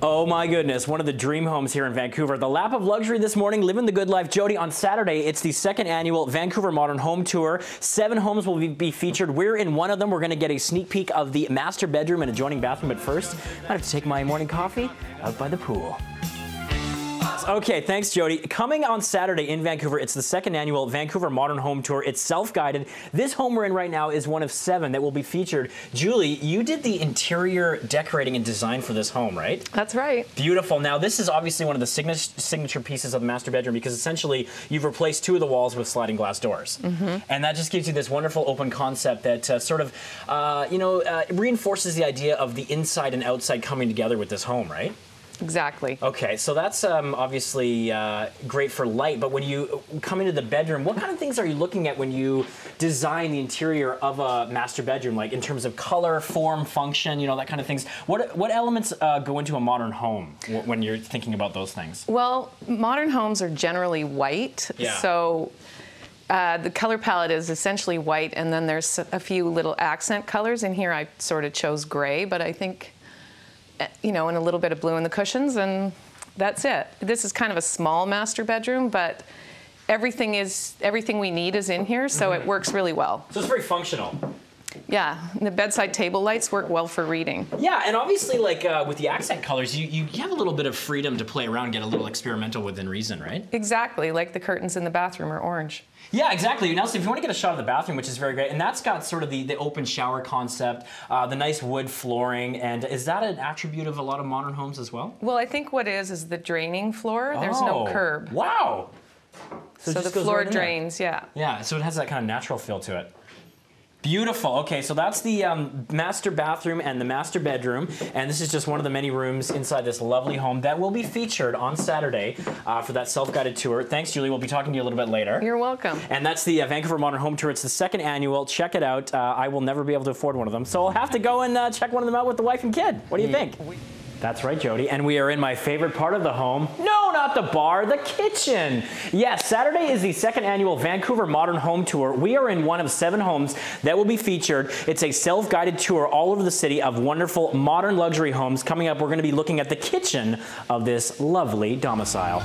Oh my goodness, one of the dream homes here in Vancouver. The lap of luxury this morning, living the good life. Jody, on Saturday, it's the second annual Vancouver Modern Home Tour. 7 homes will be featured. We're in one of them. We're going to get a sneak peek of the master bedroom and adjoining bathroom. But first, I have to take my morning coffee out by the pool. Okay, thanks, Jody. Coming on Saturday in Vancouver, it's the second annual Vancouver Modern Home Tour. It's self-guided. This home we're in right now is one of 7 that will be featured. Julie, you did the interior decorating and design for this home, right? That's right. Beautiful. Now, this is obviously one of the signature pieces of the master bedroom because essentially you've replaced 2 of the walls with sliding glass doors. And that just gives you this wonderful open concept that reinforces the idea of the inside and outside coming together with this home, right? Exactly. Okay, so that's obviously great for light, but when you come into the bedroom, what kind of things are you looking at when you design the interior of a master bedroom, like in terms of color, form, function, you know, that kind of things? What elements go into a modern home when you're thinking about those things? Well, modern homes are generally white, so the color palette is essentially white, and then there's a few little accent colors. In here I sort of chose gray, but I think, you know, and a little bit of blue in the cushions, and that's it. This is kind of a small master bedroom, but everything we need is in here, so it works really well. So it's very functional. Yeah, and the bedside table lights work well for reading. Yeah, and obviously, like with the accent colors, you have a little bit of freedom to play around, get a little experimental within reason, right? Exactly, like the curtains in the bathroom are orange. Yeah, exactly. Now, so if you want to get a shot of the bathroom, which is very great, and that's got sort of the open shower concept, the nice wood flooring, and is that an attribute of a lot of modern homes as well? Well, I think what is the draining floor. There's no curb. Wow. So the floor drains, yeah. Yeah, so it has that kind of natural feel to it. Beautiful. Okay, so that's the master bathroom and the master bedroom, and this is just one of the many rooms inside this lovely home that will be featured on Saturday for that self-guided tour. Thanks, Julie. We'll be talking to you a little bit later. You're welcome. And that's the Vancouver Modern Home Tour. It's the second annual. Check it out. I will never be able to afford one of them, so I'll have to go and check one of them out with the wife and kid. What do you think? That's right, Jody. And we are in my favorite part of the home. No, not the bar, the kitchen. Yes, Saturday is the second annual Vancouver Modern Home Tour. We are in one of 7 homes that will be featured. It's a self-guided tour all over the city of wonderful modern luxury homes. Coming up, we're going to be looking at the kitchen of this lovely domicile.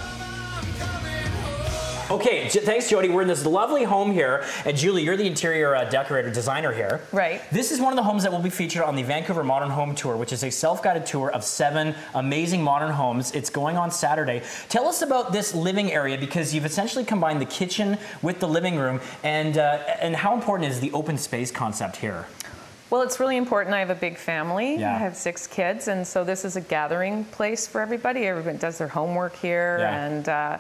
Okay, thanks, Jody. We're in this lovely home here, and Julie, you're the interior decorator designer here. Right. This is one of the homes that will be featured on the Vancouver Modern Home Tour, which is a self-guided tour of 7 amazing modern homes. It's going on Saturday. Tell us about this living area, because you've essentially combined the kitchen with the living room, and how important is the open space concept here? Well, it's really important. I have a big family. Yeah. I have 6 kids, and so this is a gathering place for everybody. Everybody does their homework here, and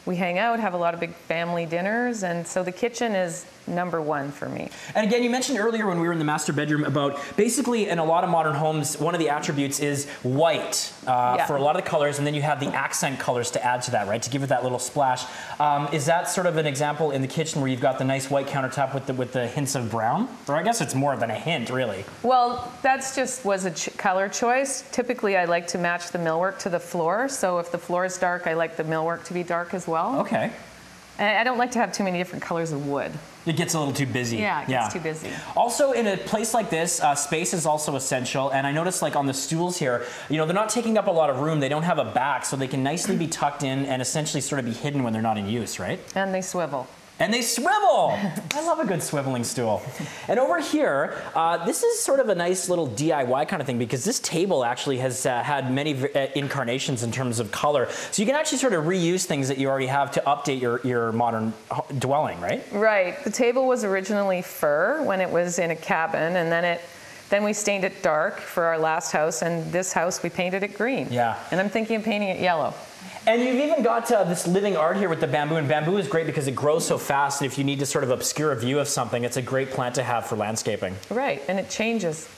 we hang out, have a lot of big family dinners, and so the kitchen is #1 for me. And again, you mentioned earlier when we were in the master bedroom about basically in a lot of modern homes, one of the attributes is white for a lot of the colors, and then you have the accent colors to add to that, right? To give it that little splash. Is that sort of an example in the kitchen where you've got the nice white countertop with the hints of brown? Or I guess it's more than a hint, really. Well, that's just was a color choice. Typically, I like to match the millwork to the floor, so if the floor is dark, I like the millwork to be dark as well. Okay. And I don't like to have too many different colors of wood. It gets a little too busy. Yeah, it gets too busy. Also, in a place like this, space is also essential. And I noticed, like on the stools here, you know, they're not taking up a lot of room. They don't have a back, so they can nicely be tucked in and essentially sort of be hidden when they're not in use, right? And they swivel. And they swivel! I love a good swiveling stool. And over here, this is sort of a nice little DIY kind of thing, because this table actually has had many incarnations in terms of color. So you can actually sort of reuse things that you already have to update your modern dwelling, right? Right. The table was originally fir when it was in a cabin, and then we stained it dark for our last house, and this house we painted it green. Yeah. And I'm thinking of painting it yellow. And you've even got this living art here with the bamboo, and bamboo is great because it grows so fast, and if you need to sort of obscure a view of something, it's a great plant to have for landscaping. Right, and it changes.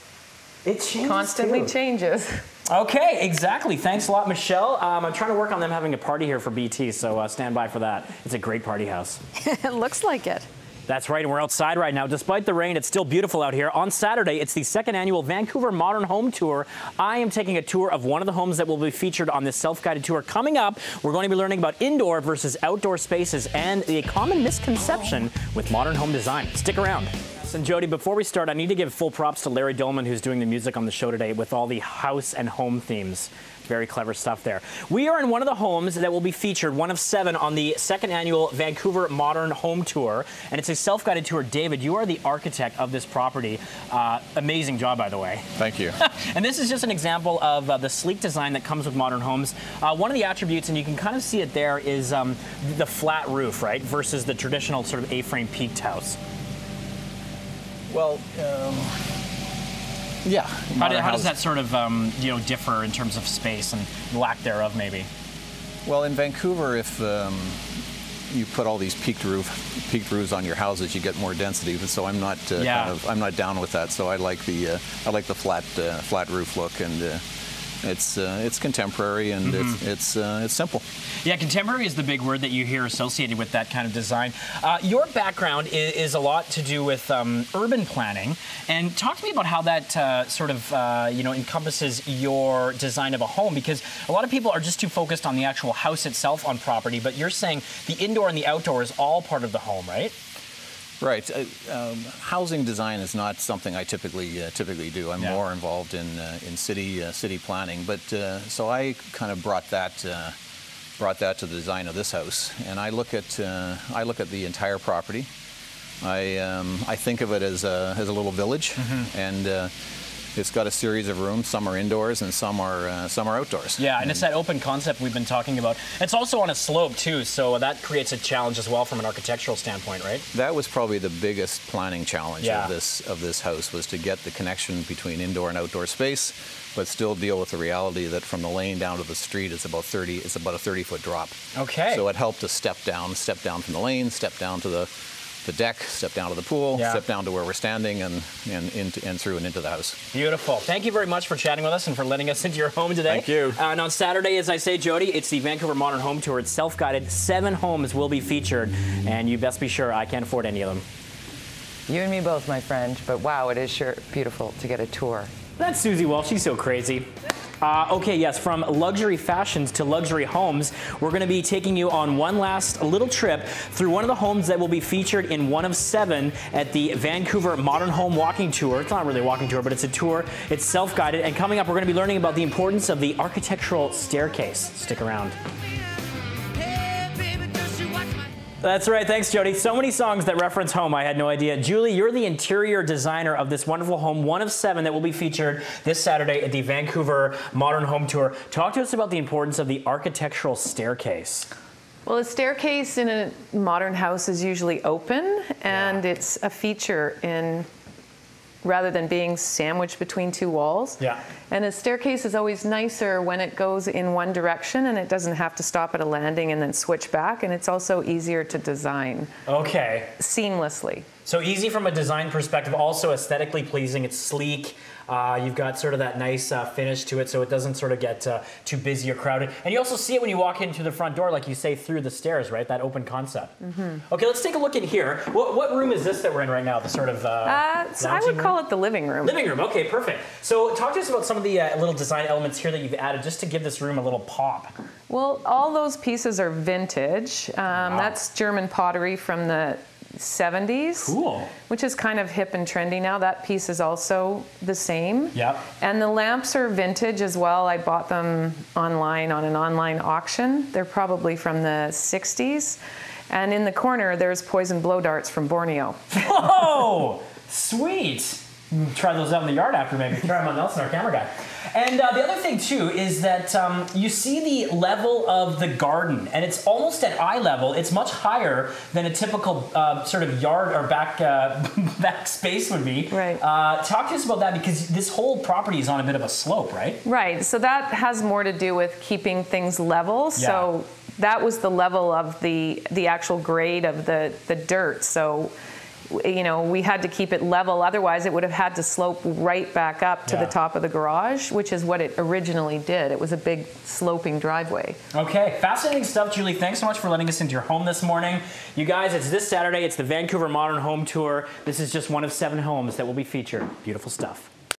It changes Constantly too. changes. Okay, exactly. Thanks a lot, Michelle. I'm trying to work on them having a party here for BT, so stand by for that. It's a great party house. It looks like it. That's right, and we're outside right now. Despite the rain, it's still beautiful out here. On Saturday, it's the second annual Vancouver Modern Home Tour. I am taking a tour of one of the homes that will be featured on this self-guided tour. Coming up, we're going to be learning about indoor versus outdoor spaces and a common misconception with modern home design. Stick around. And Jody, before we start, I need to give full props to Larry Dolman, who's doing the music on the show today with all the house and home themes. Very clever stuff there. We are in one of the homes that will be featured, one of 7, on the 2nd annual Vancouver Modern Home Tour. And it's a self-guided tour. David, you are the architect of this property. Amazing job, by the way. Thank you. And this is just an example of the sleek design that comes with modern homes. One of the attributes, and you can kind of see it there, is the flat roof, right, versus the traditional sort of A-frame peaked house. Well, yeah. How does that sort of differ in terms of space and lack thereof, maybe? Well, in Vancouver, if you put all these peaked roofs on your houses, you get more density. So I'm not I'm not down with that. So I like the flat roof look, and it's contemporary, and it's simple. Yeah, contemporary is the big word that you hear associated with that kind of design. Your background is a lot to do with urban planning, and talk to me about how that encompasses your design of a home, because a lot of people are just too focused on the actual house itself on property, but you're saying the indoor and the outdoor is all part of the home, right? Right. Housing design is not something I typically do. I'm more involved in city planning. But so I kind of brought that to the design of this house, and I look at the entire property. I think of it as a little village, and it's got a series of rooms. Some are indoors and some are outdoors. Yeah, and it's that open concept we've been talking about. It's also on a slope too, so that creates a challenge as well from an architectural standpoint, right? That was probably the biggest planning challenge of this house, was to get the connection between indoor and outdoor space, but still deal with the reality that from the lane down to the street is about a 30-foot drop. Okay. So it helped to step down from the lane, step down to the deck, step down to the pool, step down to where we're standing, and through and into the house. Beautiful. Thank you very much for chatting with us and for letting us into your home today. Thank you. And on Saturday, as I say, Jody, it's the Vancouver Modern Home Tour. It's self-guided. 7 homes will be featured, and you best be sure I can't afford any of them. You and me both, my friend. But wow, it is sure beautiful to get a tour. That's Susie Welch. She's so crazy. Okay, yes, from luxury fashions to luxury homes, we're going to be taking you on one last little trip through one of the homes that will be featured in one of 7 at the Vancouver Modern Home Walking Tour. It's not really a walking tour, but it's a tour. It's self-guided. And coming up, we're going to be learning about the importance of the architectural staircase. Stick around. That's right. Thanks, Jody. So many songs that reference home. I had no idea. Julie, you're the interior designer of this wonderful home, one of 7 that will be featured this Saturday at the Vancouver Modern Home Tour. Talk to us about the importance of the architectural staircase. Well, a staircase in a modern house is usually open, and it's a feature rather than being sandwiched between 2 walls. Yeah. And a staircase is always nicer when it goes in one direction and it doesn't have to stop at a landing and then switch back, and it's also easier to design. Okay. Seamlessly. So easy from a design perspective, also aesthetically pleasing. It's sleek. You've got sort of that nice finish to it, so it doesn't sort of get too busy or crowded. And you also see it when you walk in through the front door, like you say, through the stairs, right? That open concept. Okay, let's take a look in here. What room is this that we're in right now? The sort of so I would call it the living room. Living room, okay, perfect. So talk to us about some of the little design elements here that you've added just to give this room a little pop. Well, all those pieces are vintage. Wow. That's German pottery from the 70s. Cool. Which is kind of hip and trendy now. That piece is also the same. Yep. And the lamps are vintage as well. I bought them online on an online auction. They're probably from the 60s. And in the corner, there's poison blow darts from Borneo. Whoa! Sweet. Try those out in the yard after, maybe. Try them on Nelson, our camera guy. And the other thing, too, is that you see the level of the garden, and it's almost at eye level. It's much higher than a typical sort of yard or back space would be. Right. Talk to us about that, because this whole property is on a bit of a slope, right? Right. So that has more to do with keeping things level. Yeah. So that was the level of the actual grade of the dirt. So we had to keep it level. Otherwise, it would have had to slope right back up to the top of the garage, which is what it originally did. It was a big sloping driveway. Okay, fascinating stuff, Julie. Thanks so much for letting us into your home this morning. You guys, it's this Saturday. It's the Vancouver Modern Home Tour. This is just one of 7 homes that will be featured. Beautiful stuff.